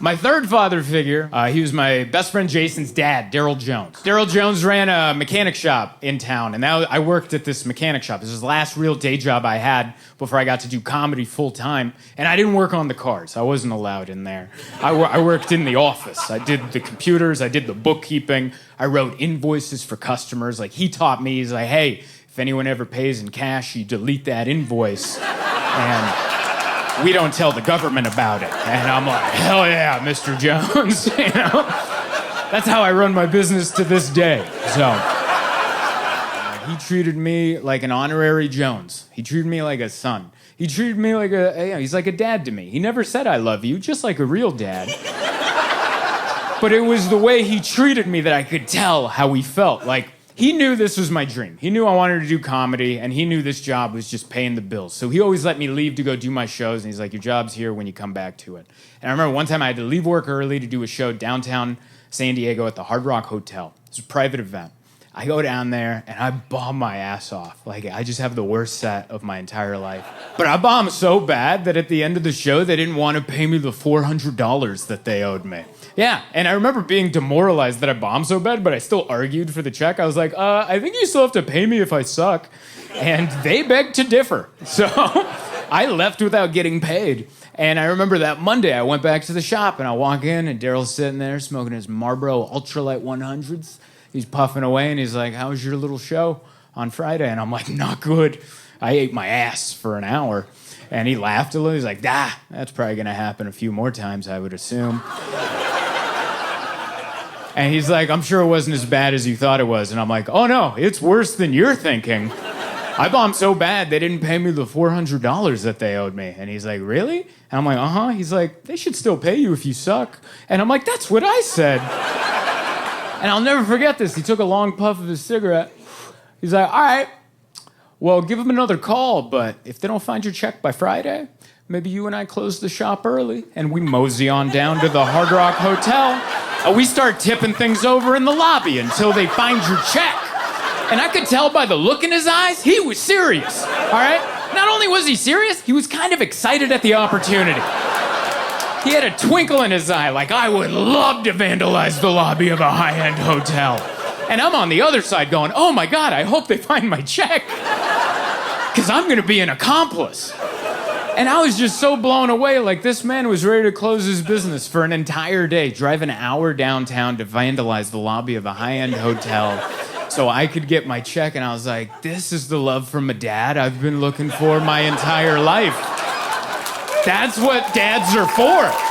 My third father figure, he was my best friend Jason's dad, Darrel Jones. Darrel Jones ran a mechanic shop in town, and I worked at this mechanic shop. This was the last real day job I had before I got to do comedy full time, and I didn't work on the cars. I wasn't allowed in there. I worked in the office. I did the computers, I did the bookkeeping, I wrote invoices for customers. Like, he taught me, he's like, hey, if anyone ever pays in cash, you delete that invoice, and we don't tell the government about it. And I'm like, hell yeah, Mr. Jones. You know? That's how I run my business to this day. So he treated me like an honorary Jones. He treated me like a son. He treated me like he's like a dad to me. He never said I love you, just like a real dad. But it was the way he treated me that I could tell how he felt. Like, he knew this was my dream. He knew I wanted to do comedy, and he knew this job was just paying the bills. So he always let me leave to go do my shows, and he's like, your job's here when you come back to it. And I remember one time I had to leave work early to do a show downtown San Diego at the Hard Rock Hotel. It was a private event. I go down there, and I bomb my ass off. Like, I just have the worst set of my entire life. But I bombed so bad that at the end of the show, they didn't want to pay me the $400 that they owed me. Yeah, and I remember being demoralized that I bombed so bad, but I still argued for the check. I was like, I think you still have to pay me if I suck. And they begged to differ. So I left without getting paid. And I remember that Monday, I went back to the shop, and I walk in, and Darrel's sitting there smoking his Marlboro Ultralight 100s. He's puffing away, and he's like, how was your little show on Friday? And I'm like, not good. I ate my ass for an hour. And he laughed a little. He's like, that's probably going to happen a few more times, I would assume. And he's like, I'm sure it wasn't as bad as you thought it was. And I'm like, oh, no, it's worse than you're thinking. I bombed so bad, they didn't pay me the $400 that they owed me. And he's like, really? And I'm like, uh-huh. He's like, they should still pay you if you suck. And I'm like, that's what I said. And I'll never forget this. He took a long puff of his cigarette. He's like, all right, well, give them another call, but if they don't find your check by Friday, maybe you and I close the shop early, and we mosey on down to the Hard Rock Hotel. We start tipping things over in the lobby until they find your check. And I could tell by the look in his eyes, he was serious, all right? Not only was he serious, he was kind of excited at the opportunity. He had a twinkle in his eye, like, I would love to vandalize the lobby of a high-end hotel. And I'm on the other side going, oh my God, I hope they find my check. Because I'm going to be an accomplice. And I was just so blown away, like, this man was ready to close his business for an entire day, drive an hour downtown to vandalize the lobby of a high-end hotel so I could get my check. And I was like, this is the love from a dad I've been looking for my entire life. That's what dads are for.